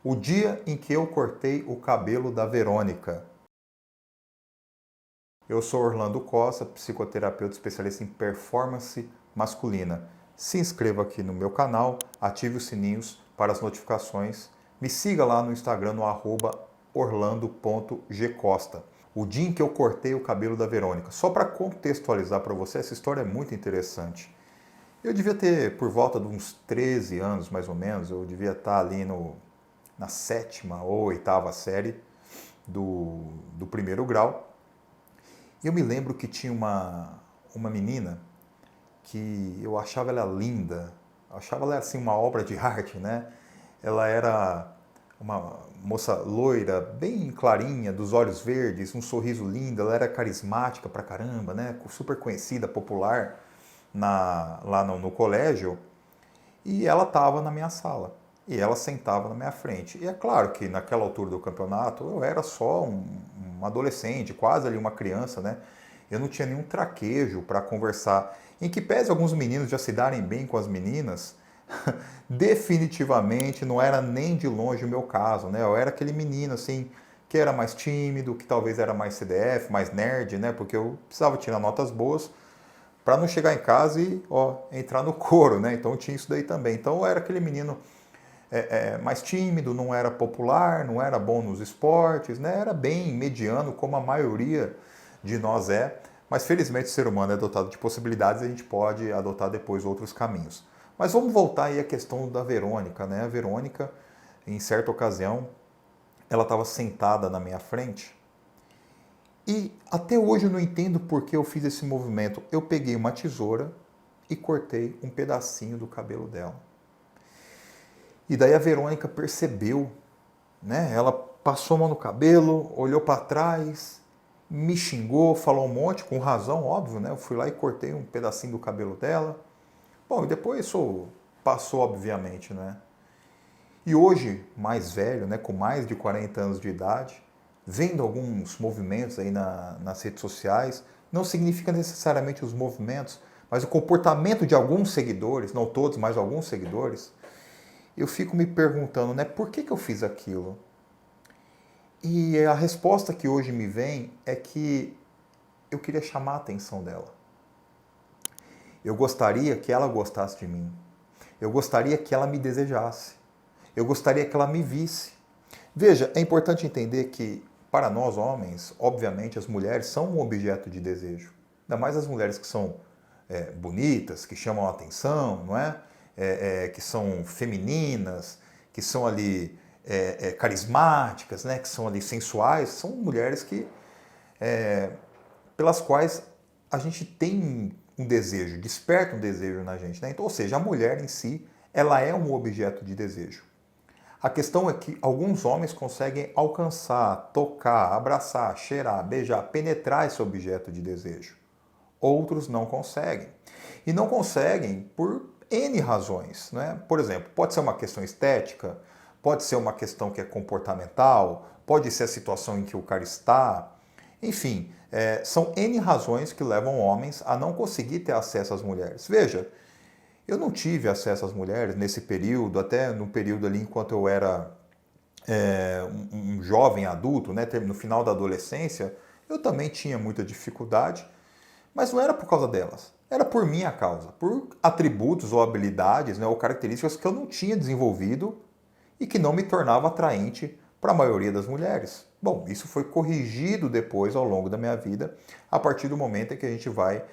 O dia em que eu cortei o cabelo da Verônica. Eu sou Orlando Costa, psicoterapeuta especialista em performance masculina. Se inscreva aqui no meu canal, ative os sininhos para as notificações. Me siga lá no Instagram no @orlando.gcosta. O dia em que eu cortei o cabelo da Verônica. Só para contextualizar para você, essa história é muito interessante. Eu devia ter por volta de uns 13 anos, mais ou menos. Eu devia estar ali na sétima ou oitava série do primeiro grau. E eu me lembro que tinha uma menina que eu achava ela linda, eu achava ela assim uma obra de arte, né? Ela era uma moça loira, bem clarinha, dos olhos verdes, um sorriso lindo, ela era carismática pra caramba, né? Super conhecida, popular lá no colégio. E ela estava na minha sala. E ela sentava na minha frente. E é claro que naquela altura do campeonato eu era só um adolescente, quase ali uma criança, né? Eu não tinha nenhum traquejo para conversar. Em que pese alguns meninos já se darem bem com as meninas, definitivamente não era nem de longe o meu caso, né? Eu era aquele menino assim que era mais tímido, que talvez era mais CDF, mais nerd, né? Porque eu precisava tirar notas boas para não chegar em casa e entrar no coro, né? Então tinha isso daí também. Então eu era aquele menino mais tímido, não era popular, não era bom nos esportes, né? Era bem mediano, como a maioria de nós é. Mas felizmente o ser humano é dotado de possibilidades e a gente pode adotar depois outros caminhos. Mas vamos voltar aí à questão da Verônica, né? A Verônica, em certa ocasião, ela estava sentada na minha frente e até hoje eu não entendo por que eu fiz esse movimento. Eu peguei uma tesoura e cortei um pedacinho do cabelo dela. E daí a Verônica percebeu, né? Ela passou a mão no cabelo, olhou para trás, me xingou, falou um monte, com razão, óbvio, né? Eu fui lá e cortei um pedacinho do cabelo dela. Bom, e depois isso passou, obviamente, né? E hoje, mais velho, né, com mais de 40 anos de idade, vendo alguns movimentos aí nas redes sociais, não significa necessariamente os movimentos, mas o comportamento de alguns seguidores, não todos, mas alguns seguidores, eu fico me perguntando, né, por que eu fiz aquilo? E a resposta que hoje me vem é que eu queria chamar a atenção dela. Eu gostaria que ela gostasse de mim. Eu gostaria que ela me desejasse. Eu gostaria que ela me visse. Veja, é importante entender que, para nós homens, obviamente as mulheres são um objeto de desejo. Ainda mais as mulheres que são bonitas, que chamam a atenção, não é? Que são femininas, que são ali carismáticas, né? Que são ali sensuais, são mulheres que pelas quais a gente tem um desejo, desperta um desejo na gente, né? Então, ou seja, a mulher em si, ela é um objeto de desejo. A questão é que alguns homens conseguem alcançar, tocar, abraçar, cheirar, beijar, penetrar esse objeto de desejo. Outros não conseguem. E não conseguem por N razões, né? Por exemplo, pode ser uma questão estética, pode ser uma questão que é comportamental, pode ser a situação em que o cara está. Enfim, são N razões que levam homens a não conseguir ter acesso às mulheres. Veja, eu não tive acesso às mulheres nesse período, até no período ali enquanto eu era um jovem adulto, né, no final da adolescência, eu também tinha muita dificuldade, mas não era por causa delas, era por minha causa, por atributos ou habilidades, né, ou características que eu não tinha desenvolvido e que não me tornava atraente para a maioria das mulheres. Bom, isso foi corrigido depois ao longo da minha vida, a partir do momento em que a gente vai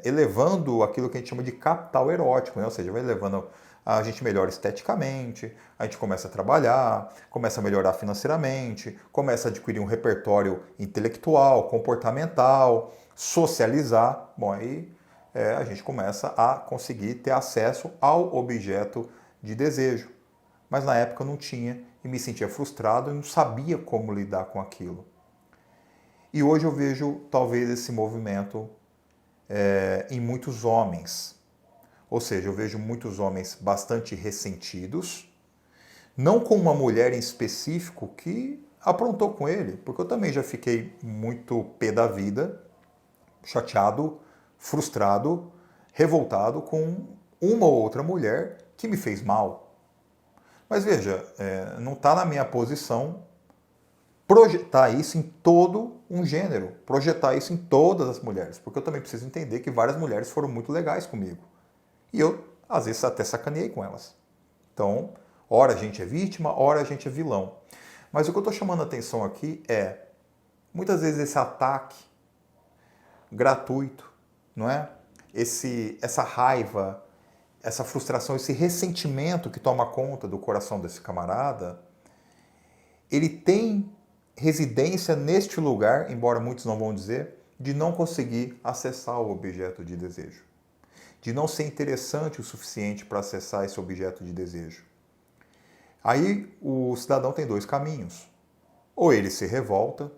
elevando aquilo que a gente chama de capital erótico, né? Ou seja, vai elevando a gente melhora esteticamente, a gente começa a trabalhar, começa a melhorar financeiramente, começa a adquirir um repertório intelectual, comportamental, socializar. Bom, aí a gente começa a conseguir ter acesso ao objeto de desejo. Mas na época eu não tinha e me sentia frustrado e não sabia como lidar com aquilo. E hoje eu vejo talvez esse movimento em muitos homens. Ou seja, eu vejo muitos homens bastante ressentidos, não com uma mulher em específico que aprontou com ele, porque eu também já fiquei muito pé da vida, chateado, frustrado, revoltado com uma ou outra mulher que me fez mal. Mas veja, não está na minha posição projetar isso em todo um gênero, projetar isso em todas as mulheres, porque eu também preciso entender que várias mulheres foram muito legais comigo. E eu, às vezes, até sacaneei com elas. Então, ora a gente é vítima, ora a gente é vilão. Mas o que eu estou chamando a atenção aqui é, muitas vezes esse ataque gratuito, não é? Essa raiva, essa frustração, esse ressentimento que toma conta do coração desse camarada, ele tem residência neste lugar, embora muitos não vão dizer, de não conseguir acessar o objeto de desejo. De não ser interessante o suficiente para acessar esse objeto de desejo. Aí o cidadão tem dois caminhos. Ou ele se revolta,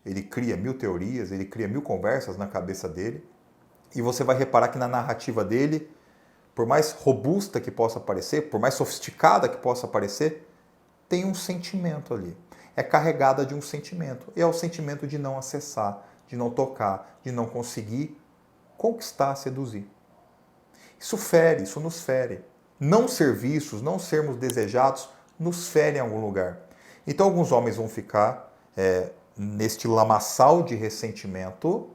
ele cria mil teorias, ele cria mil conversas na cabeça dele, e você vai reparar que na narrativa dele, por mais robusta que possa parecer, por mais sofisticada que possa parecer, tem um sentimento ali. É carregada de um sentimento. E é o sentimento de não acessar, de não tocar, de não conseguir conquistar, seduzir. Isso fere, isso nos fere. Não ser vistos, não sermos desejados, nos fere em algum lugar. Então alguns homens vão ficar neste lamaçal de ressentimento,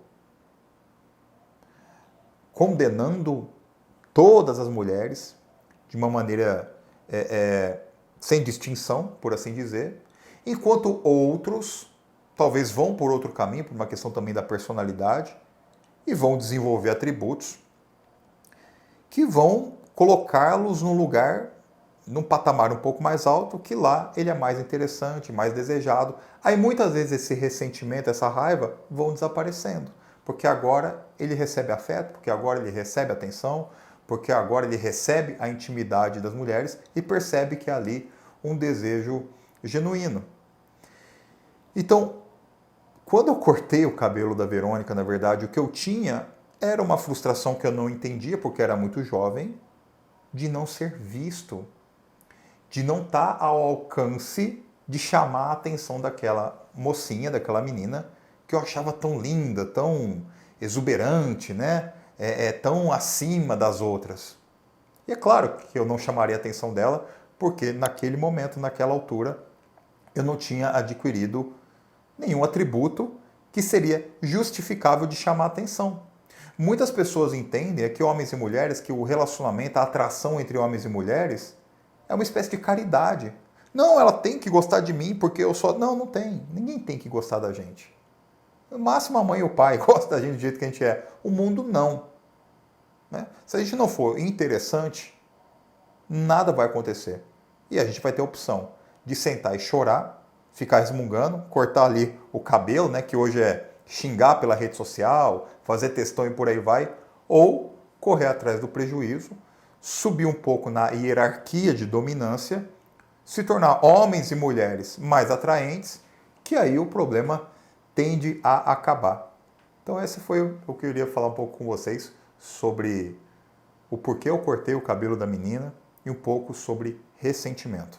condenando todas as mulheres de uma maneira sem distinção, por assim dizer, enquanto outros talvez vão por outro caminho, por uma questão também da personalidade, e vão desenvolver atributos que vão colocá-los num lugar, num patamar um pouco mais alto, que lá ele é mais interessante, mais desejado. Aí muitas vezes esse ressentimento, essa raiva vão desaparecendo, porque agora ele recebe afeto, porque agora ele recebe atenção, porque agora ele recebe a intimidade das mulheres e percebe que há ali um desejo genuíno. Então, quando eu cortei o cabelo da Verônica, na verdade, o que eu tinha era uma frustração que eu não entendia, porque era muito jovem, de não ser visto, de não estar ao alcance de chamar a atenção daquela mocinha, daquela menina, que eu achava tão linda, tão exuberante, né? Tão acima das outras. E é claro que eu não chamaria a atenção dela, porque naquele momento, naquela altura, eu não tinha adquirido nenhum atributo que seria justificável de chamar a atenção. Muitas pessoas entendem que homens e mulheres, que o relacionamento, a atração entre homens e mulheres é uma espécie de caridade. Não, ela tem que gostar de mim porque eu só... Não, não tem. Ninguém tem que gostar da gente. No máximo a mãe e o pai gostam da gente do jeito que a gente é. O mundo não. Né? Se a gente não for interessante, nada vai acontecer. E a gente vai ter a opção de sentar e chorar, ficar resmungando, cortar ali o cabelo, né, que hoje é xingar pela rede social, fazer textão e por aí vai, ou correr atrás do prejuízo, subir um pouco na hierarquia de dominância, se tornar homens e mulheres mais atraentes, que aí o problema tende a acabar. Então esse foi o que eu queria falar um pouco com vocês sobre o porquê eu cortei o cabelo da menina e um pouco sobre ressentimento.